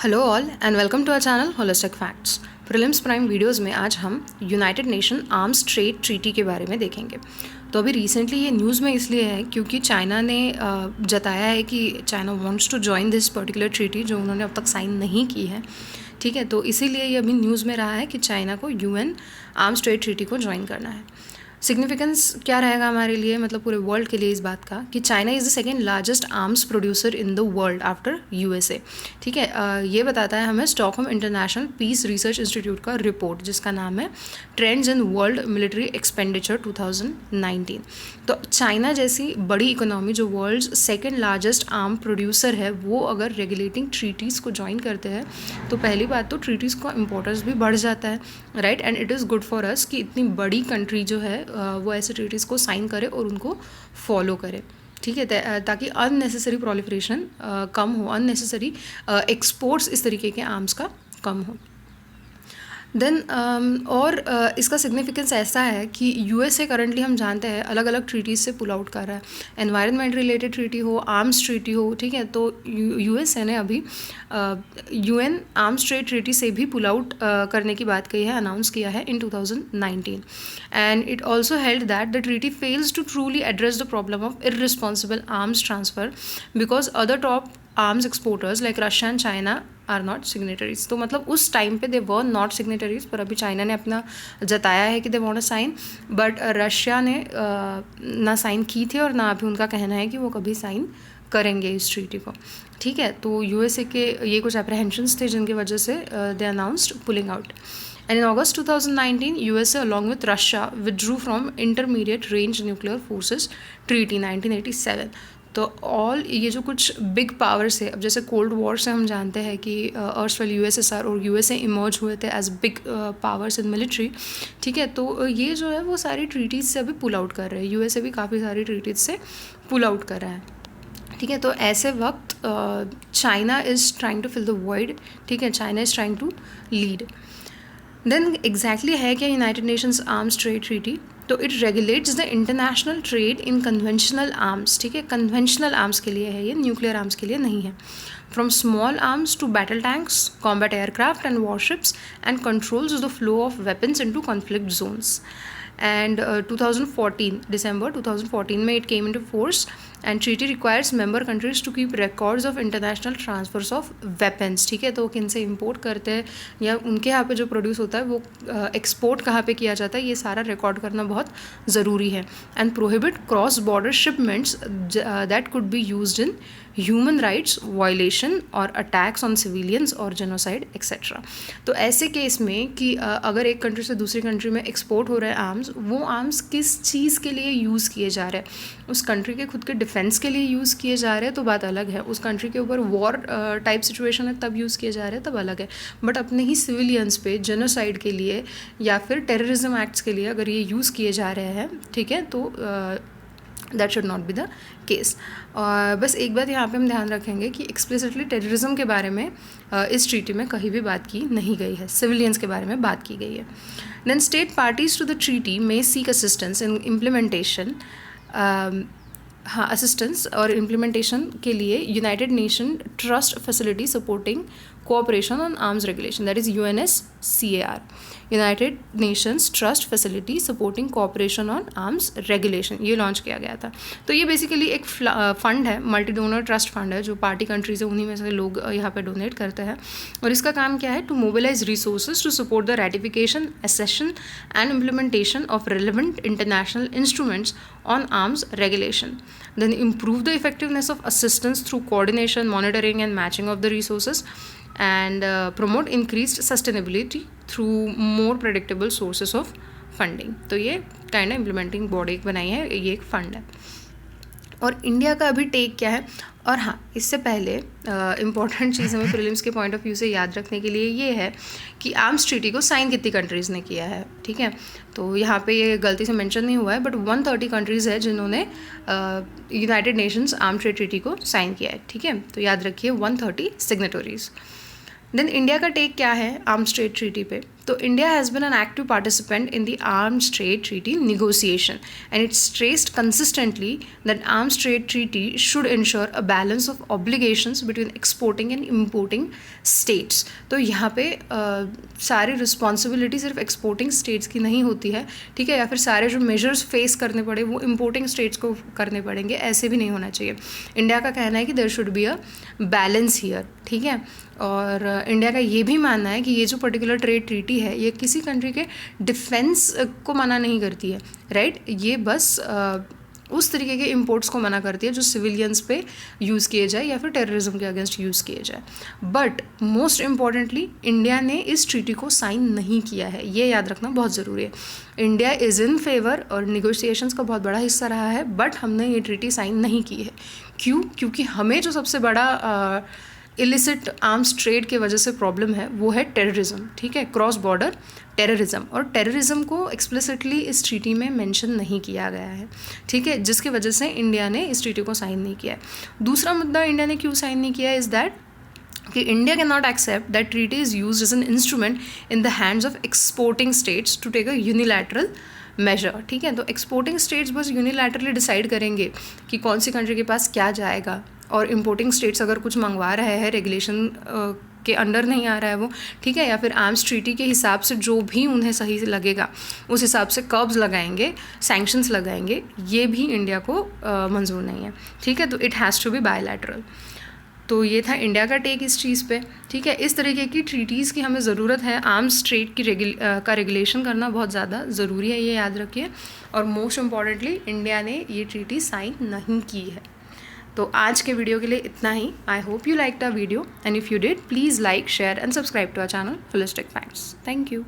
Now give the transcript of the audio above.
Hello all and welcome to our channel holistic facts. Prelims prime videos में आज हम United Nation arms trade treaty के बारे में देखेंगे। तो अभी रिसेंटली ये न्यूज़ में इसलिए है क्योंकि चाइना ने जताया है कि China wants to join this particular treaty जो उन्होंने अब तक साइन नहीं की है। ठीक है, तो इसीलिए ये अभी न्यूज़ में रहा है कि चाइना को यूएन आर्म्स ट्रेड ट्रीटी को ज्वाइन करना है। सिग्निफिकेंस क्या रहेगा हमारे लिए, मतलब पूरे वर्ल्ड के लिए इस बात का कि China is the second largest arms producer in the world after USA. ठीक है, ये बताता है हमें Stockholm International Peace Research Institute का रिपोर्ट जिसका नाम है trends in world military expenditure 2019। तो चाइना जैसी बड़ी इकोनॉमी जो world second largest arm producer है वो अगर रेगुलेटिंग ट्रीटीज़ को ज्वाइन करते हैं तो पहली बात तो ट्रीटीज़ का इम्पोर्टेंस भी बढ़ जाता है, right. And it is good for us कि इतनी बड़ी कंट्री जो है वो ऐसे ट्रीटीज़ को साइन करे और उनको फॉलो करे। ठीक है, ताकि अननेसेसरी प्रोलिफरेशन कम हो, अननेसेसरी एक्सपोर्ट्स इस तरीके के आर्म्स का कम हो। देन इसका सिग्निफिकेंस ऐसा है कि यूएसए करंटली हम जानते हैं अलग अलग ट्रीटीज़ से पुल आउट कर रहा है, एनवायरनमेंट रिलेटेड ट्रीटी हो, आर्म्स ट्रीटी हो। ठीक है, तो यूएसए ने अभी यूएन आर्म्स ट्रेड ट्रीटी से भी पुल आउट करने की बात कही है, अनाउंस किया है in 2019। And it also held that the treaty fails to truly address the problem of irresponsible arms transfer because other top arms exporters like Russia and China are not signatories. तो मतलब उस time पे दे were not signatories, पर अभी China ने अपना जताया है कि they want to sign, but Russia ने ना साइन की थी और ना अभी उनका कहना है कि वो कभी साइन करेंगे इस ट्रीटी को। ठीक है, तो यूएसए के ये कुछ अप्रहेंशंस थे जिनकी वजह से they announced pulling out. And in August 2019, USA along with Russia withdrew from Intermediate Range Nuclear Forces Treaty 1987। तो ऑल ये जो कुछ बिग पावर्स है, अब जैसे कोल्ड वॉर से हम जानते हैं कि अर्स्टवेल यूएसएसआर और यूएसए इमर्ज हुए थे as big powers in military. ठीक है, तो ये जो है वो सारी ट्रीटीज़ से अभी पुल आउट कर रहे हैं, यूएसए भी काफ़ी सारी ट्रीटीज़ से पुल आउट कर रहा है। ठीक है, तो ऐसे वक्त China is trying to fill the void. ठीक है, China is trying to lead. Then exactly है क्या United Nations Arms trade Treaty? तो it regulates the international trade in conventional arms. ठीक है, कन्वेंशनल आर्म्स के लिए है ये, न्यूक्लियर आर्म्स के लिए नहीं है। From small arms to battle tanks, combat aircraft and warships and controls the flow of weapons into conflict zones. And 2014 December 2014 में it came into force and treaty requires member countries to keep records of international transfers of weapons. ठीक है, तो किन से import करते हैं या उनके यहाँ पे जो प्रोड्यूस होता है वो एक्सपोर्ट कहाँ पे किया जाता है, ये सारा रिकॉर्ड करना बहुत ज़रूरी है। And prohibit cross border shipments that could be used in human rights violation और अटैक्स ऑन सिविलियंस और जेनोसाइड एक्सेट्रा। तो ऐसे केस में कि अगर एक कंट्री से दूसरी कंट्री में एक्सपोर्ट हो रहे हैं आर्म्स, वो आर्म्स किस चीज़ के लिए यूज़ किए जा रहे हैं, उस कंट्री के खुद के डिफेंस के लिए यूज़ किए जा रहे हैं तो बात अलग है, उस कंट्री के ऊपर वॉर टाइप सिचुएशन है तब यूज़ किए जा रहे हैं तब अलग है। बट अपने ही सिविलियंस पे जेनोसाइड के लिए या फिर टेररिज्म एक्ट्स के लिए अगर ये यूज़ किए जा रहे हैं, ठीक है, तो that should not be the case. बस एक बात यहाँ पे हम ध्यान रखेंगे कि एक्सप्लिसिटली टेररिज्म के बारे में इस ट्रीटी में कहीं भी बात की नहीं गई है, सिविलियंस के बारे में बात की गई है। Then state parties to the treaty में सीक असिस्टेंस इन इम्प्लीमेंटेशन। हाँ, असिस्टेंस और इम्प्लीमेंटेशन के लिए United Nation Trust Facility Supporting Cooperation on Arms Regulation, that is UNSCAR, United Nations Trust Facility Supporting Cooperation on Arms Regulation, ये launch किया गया था। तो ये बेसिकली एक फंड है, मल्टी डोनर ट्रस्ट फंड है, जो पार्टी कंट्रीज है उन्हीं में से लोग यहाँ पे डोनेट करते हैं। और इसका काम क्या है? To mobilise resources to support the ratification, accession and implementation of relevant international instruments on arms regulation. Then improve the effectiveness of assistance through coordination, monitoring and matching of the resources, and promote increased sustainability through more predictable sources of funding. तो ये kind of implementing body बनाई है, ये एक fund है। और India का अभी टेक क्या है? और हाँ, इससे पहले इम्पॉर्टेंट चीज़ हमें प्रीलिम्स के पॉइंट ऑफ व्यू से याद रखने के लिए ये है कि आर्म्स ट्रीटी को साइन कितनी कंट्रीज़ ने किया है। ठीक है, तो यहाँ पे ये गलती से मेंशन नहीं हुआ है, बट 130 कंट्रीज़ है जिन्होंने United Nations arm trade treaty को साइन किया है। ठीक है, तो याद रखिए 130 सिग्नेटरीज। देन इंडिया का टेक क्या है आर्म्स ट्रेड ट्रीटी पे? तो India has been an active participant in the arms trade treaty negotiation, and it's stressed consistently that arms trade treaty should ensure a balance of obligations between exporting and importing states. तो यहाँ पे सारी responsibility सिर्फ exporting states की नहीं होती है, ठीक है, या फिर सारे जो मेजर्स फेस करने पड़े वो इम्पोर्टिंग स्टेट्स को करने पड़ेंगे, ऐसे भी नहीं होना चाहिए. इंडिया का कहना है कि there should be a balance here, ठीक है. और इंडिया का ये भी मानना है कि ये जो पर्टिकुलर ट्रेड ट्रीटी है ये किसी कंट्री के डिफेंस को मना नहीं करती है, राइट. ये बस उस तरीके के इंपोर्ट्स को मना करती है जो सिविलियंस पे यूज़ किए जाए या फिर टेररिज्म के अगेंस्ट यूज़ किए जाए. बट मोस्ट इम्पॉर्टेंटली इंडिया ने इस ट्रीटी को साइन नहीं किया है, ये याद रखना बहुत ज़रूरी है. इंडिया इज़ इन फेवर और निगोशिएशंस का बहुत बड़ा हिस्सा रहा है, बट हमने ये ट्रीटी साइन नहीं की है. क्यों? क्योंकि हमें जो सबसे बड़ा इलिसिट आर्म्स ट्रेड के वजह से प्रॉब्लम है वो है टेररिज्म, ठीक है, क्रॉस बॉर्डर टेररिज्म. और टेररिज्म को एक्सप्लिसिटली इस ट्रीटी में मेंशन नहीं किया गया है, ठीक है, जिसकी वजह से इंडिया ने इस ट्रीटी को साइन नहीं किया है. दूसरा मुद्दा इंडिया ने क्यों साइन नहीं किया इज़ दैट कि India can not accept that treaty is used as an instrument in the hands of exporting states to take a unilateral measure, ठीक है. तो एक्सपोर्टिंग स्टेट्स बस यूनिलैटरली डिसाइड करेंगे कि कौन सी कंट्री के पास क्या जाएगा, और इम्पोर्टिंग स्टेट्स अगर कुछ मंगवा रहे हैं रेगुलेशन के अंडर नहीं आ रहा है वो, ठीक है, या फिर आर्म्स ट्रीटी के हिसाब से जो भी उन्हें सही लगेगा उस हिसाब से कर्ब्स लगाएंगे, सैंक्शंस लगाएंगे, ये भी इंडिया को मंजूर नहीं है, ठीक है. तो it has to be bilateral. तो ये था इंडिया का टेक इस चीज़ पे, ठीक है. इस तरीके की ट्रीटीज़ की हमें ज़रूरत है. आर्म्स ट्रेड की रेगुलेशन करना बहुत ज़्यादा ज़रूरी है, ये याद रखिए. और मोस्ट इम्पॉर्टेंटली इंडिया ने ये ट्रीटी साइन नहीं की है. तो आज के वीडियो के लिए इतना ही. I hope you like the video, and if you did please like, share and subscribe to our channel holistic Facts. Thank you.